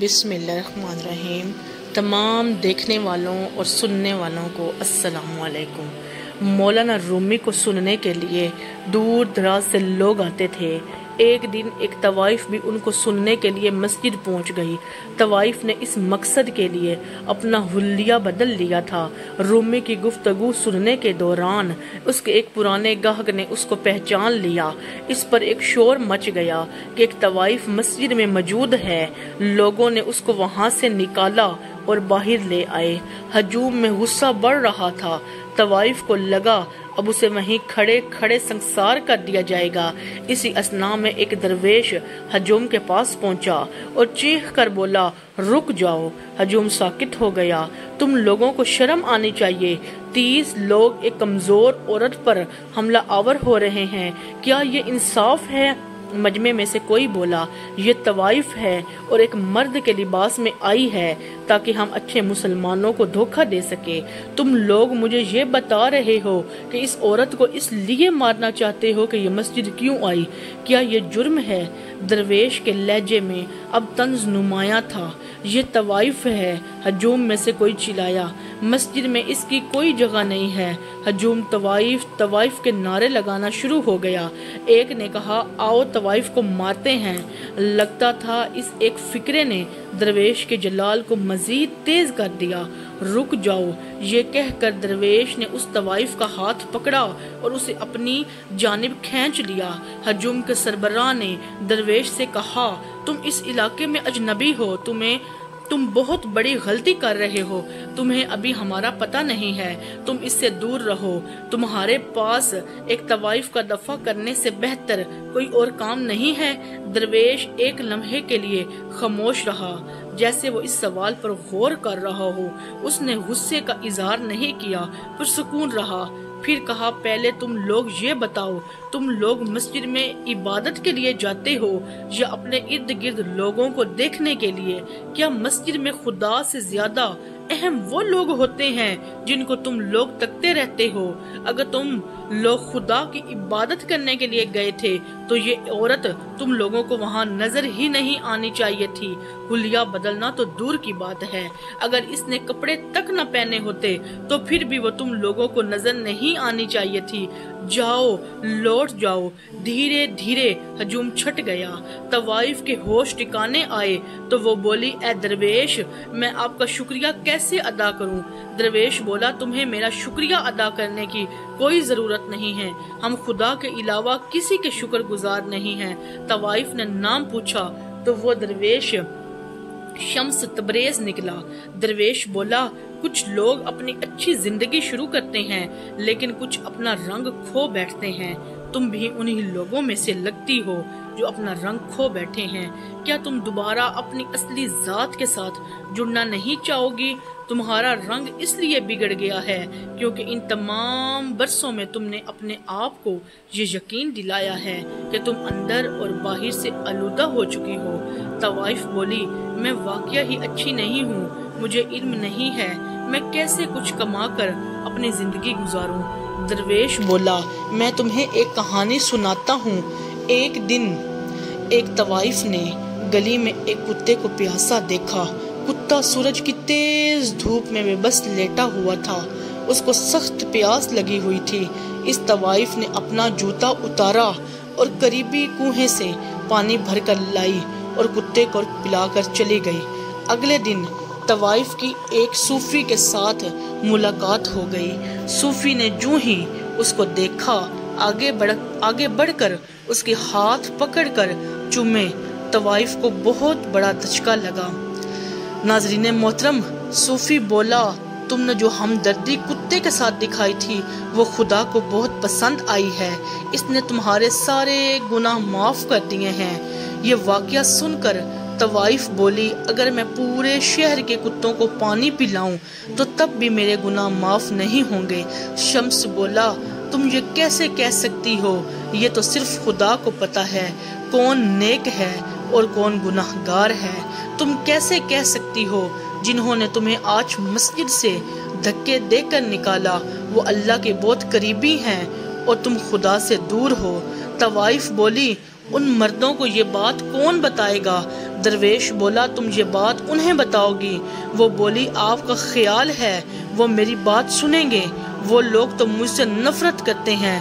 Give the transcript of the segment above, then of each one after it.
बिस्मिल्लाहिर्रहमानिर्रहीम। तमाम देखने वालों और सुनने वालों को अस्सलाम वालेकुम। मौलाना रूमी को सुनने के लिए दूर दराज से लोग आते थे। एक दिन एक तवाइफ भी उनको सुनने के लिए मस्जिद पहुंच गई। तवाइफ ने इस मकसद के लिए अपना हुलिया बदल लिया था। रूमी की गुफ्तगू सुनने के दौरान उसके एक पुराने गाहक ने उसको पहचान लिया। इस पर एक शोर मच गया कि एक तवाइफ मस्जिद में मौजूद है। लोगों ने उसको वहां से निकाला और बाहर ले आए। हजूम में गुस्सा बढ़ रहा था। तवाइफ को लगा अब उसे वहीं खड़े खड़े संसार कर दिया जाएगा। इसी असना में एक दरवेश हजूम के पास पहुंचा और चीख कर बोला, रुक जाओ। हजूम साकित हो गया। तुम लोगों को शर्म आनी चाहिए। 30 लोग एक कमजोर औरत पर हमला आवर हो रहे हैं, क्या ये इंसाफ है? मजमे में से कोई बोला, ये तवाइफ है और एक मर्द के लिबास में आई है ताकि हम अच्छे मुसलमानों को धोखा दे सके। तुम लोग मुझे ये बता रहे हो कि इस औरत को इसलिए मारना चाहते हो कि ये मस्जिद क्यों आई? क्या ये जुर्म है? दरवेश के लहजे में अब तंज नुमाया था। ये तवाइफ है। हजूम में से कोई चिल्लाया, मस्जिद में इसकी कोई जगह नहीं है। हजूम तवाइफ तवाइफ के नारे लगाना शुरू हो गया। एक ने कहा, आओ तवाइफ को मारते हैं। लगता था इस एक फिक्रे ने दरवेश के जलाल को मजीद तेज कर दिया। रुक जाओ, ये कहकर दरवेश ने उस तवाइफ का हाथ पकड़ा और उसे अपनी जानिब खींच लिया। हजूम के सरबराह ने दरवेश से कहा, तुम इस इलाके में अजनबी हो, तुम बहुत बड़ी गलती कर रहे हो। तुम्हें अभी हमारा पता नहीं है, तुम इससे दूर रहो। तुम्हारे पास एक तवाइफ का दफा करने से बेहतर कोई और काम नहीं है। दरवेश एक लम्हे के लिए खामोश रहा, जैसे वो इस सवाल पर गौर कर रहा हो। उसने गुस्से का इजहार नहीं किया, पुरसुकून रहा। फिर कहा, पहले तुम लोग ये बताओ, तुम लोग मस्जिद में इबादत के लिए जाते हो या अपने इर्द गिर्द लोगों को देखने के लिए? क्या मस्जिद में खुदा से ज्यादा अहम वो लोग होते हैं जिनको तुम लोग तकते रहते हो? अगर तुम लोग खुदा की इबादत करने के लिए गए थे तो ये औरत तुम लोगों को वहाँ नजर ही नहीं आनी चाहिए थी। हुलिया बदलना तो दूर की बात है, अगर इसने कपड़े तक न पहने होते तो फिर भी वो तुम लोगों को नजर नहीं आनी चाहिए थी। जाओ, लौट जाओ। धीरे धीरे हजूम छट गया। तवाइफ के होश ठिकाने आए तो वो बोली, ए दरवेश, मैं आपका शुक्रिया कैसे अदा करूं? दरवेश बोला, तुम्हें मेरा शुक्रिया अदा करने की कोई जरूरत नहीं है। हम खुदा के अलावा किसी के शुक्रगुजार नहीं हैं। तवाइफ ने नाम पूछा तो वो दरवेश शम्स तबरेज निकला। दरवेश बोला, कुछ लोग अपनी अच्छी जिंदगी शुरू करते हैं लेकिन कुछ अपना रंग खो बैठते हैं। तुम भी उन्हीं लोगों में से लगती हो जो अपना रंग खो बैठे हैं। क्या तुम दोबारा अपनी असली जात के साथ जुड़ना नहीं चाहोगी? तुम्हारा रंग इसलिए बिगड़ गया है क्योंकि इन तमाम बरसों में तुमने अपने आप को ये यकीन दिलाया है कि तुम अंदर और बाहर से आलूदा हो चुकी हो। तवाइफ बोली, मैं वाकया ही अच्छी नहीं हूँ, मुझे इल्म नहीं है, मैं कैसे कुछ कमा कर अपनी जिंदगी गुजारूं? दरवेश बोला, मैं तुम्हें एक कहानी सुनाता हूँ। एक दिन एक तवाइफ ने गली में एक कुत्ते को प्यासा देखा। कुत्ता सूरज की तेज धूप में बेबस लेटा हुआ था। उसको सख्त प्यास लगी हुई थी। इस तवाइफ ने अपना जूता उतारा और करीबी कुएं से पानी भरकर लाई और कुत्ते को पिलाकर चली गई। अगले दिन तवाइफ की एक सूफी के साथ मुलाकात हो गई। सूफी ने जो ही उसको देखा आगे बढ़कर उसके हाथ पकड़कर चूमे। तवाइफ को बहुत बड़ा धचका लगा। नाजरीन मोहतरम, सूफी बोला, तुमने जो हमदर्दी कुत्ते के साथ दिखाई थी वो खुदा को बहुत पसंद आई है। इसने तुम्हारे सारे गुनाह माफ कर दिए हैं। ये वाकया सुनकर तवाइफ बोली, अगर मैं पूरे शहर के कुत्तों को पानी पिलाऊं तो तब भी मेरे गुनाह माफ नहीं होंगे। शम्स बोला, तुम ये कैसे कह सकती हो? ये तो सिर्फ खुदा को पता है कौन नेक है और कौन गुनाहगार है। तुम कैसे कह सकती हो जिन्होंने तुम्हें आज मस्जिद से धक्के देकर निकाला वो अल्लाह के बहुत करीबी हैं और तुम खुदा से दूर हो? तवाइफ बोली, उन मर्दों को ये बात कौन बताएगा درویش بولا تم یہ بات انہیں بتاؤ گی؟ وہ بولی آپ کا خیال ہے وہ میری بات سنیں گے؟ وہ لوگ تو مجھ سے نفرت کرتے ہیں۔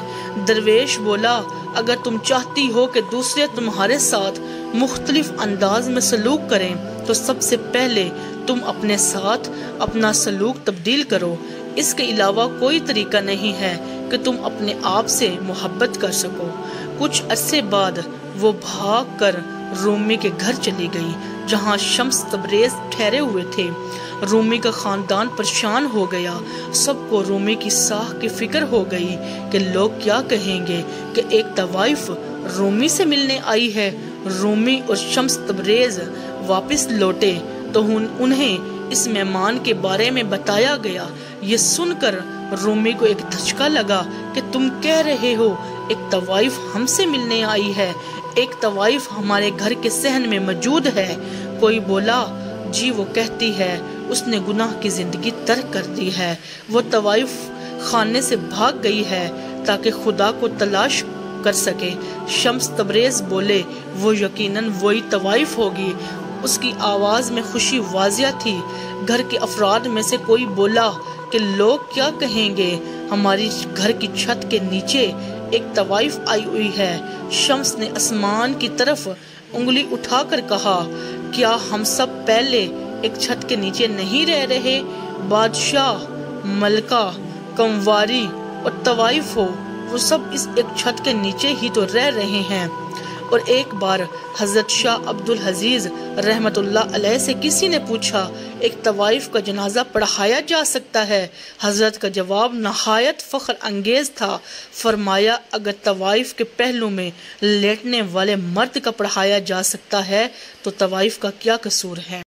درویش بولا اگر تم چاہتی ہو کہ دوسرے تمہارے ساتھ مختلف انداز میں سلوک کریں تو سب سے پہلے تم اپنے ساتھ اپنا سلوک تبدیل کرو۔ اس کے علاوہ کوئی طریقہ نہیں ہے کہ تم اپنے آپ سے محبت کر سکو۔ کچھ عرصے بعد وہ بھاگ کر رومی کے گھر چلی گئی جہاں شمس تبریز ٹھہرے ہوئے تھے۔ رومی کا خاندان پریشان ہو گیا۔ سب کو رومی کی ساکھ کی فکر ہو گئی کہ لوگ کیا کہیں گے کہ ایک طوائف رومی سے ملنے آئی ہے۔ رومی اور شمس تبریز واپس لوٹے تو انہیں اس مہمان کے بارے میں بتایا گیا۔ یہ سن کر رومی کو ایک دھچکا لگا کہ تم کہہ رہے ہو ایک طوائف ہم سے ملنے آئی ہے، ایک طوائف ہمارے گھر کے صحن میں موجود ہے۔ کوئی بولا جی وہ کہتی ہے اس نے گناہ کی زندگی ترک کر دی ہے، وہ طوائف خانے سے بھاگ گئی ہے تاکہ خدا کو تلاش کر سکے۔ شمس تبریز بولے وہ یقیناً وہی طوائف ہوگی۔ اس کی آواز میں خوشی واضح تھی۔ گھر کے افراد میں سے کوئی بولا کہ لوگ کیا کہیں گے، ہماری گھر کی چھت کے نیچے ایک طوائف آئی ہوئی ہے۔ شمس نے آسمان کی طرف انگلی اٹھا کر کہا کیا ہم سب پہلے ایک چھت کے نیچے نہیں رہ رہے؟ بادشاہ، ملکہ، کمواری اور طوائف ہو وہ سب اس ایک چھت کے نیچے ہی تو رہ رہے ہیں۔ اور ایک بار حضرت شاہ عبدالعزیز رحمت اللہ علیہ سے کسی نے پوچھا ایک طوائف کا جنازہ پڑھایا جا سکتا ہے؟ حضرت کا جواب نہایت فخر انگیز تھا۔ فرمایا اگر طوائف کے پہلو میں لیٹنے والے مرد کا پڑھایا جا سکتا ہے تو طوائف کا کیا قصور ہے؟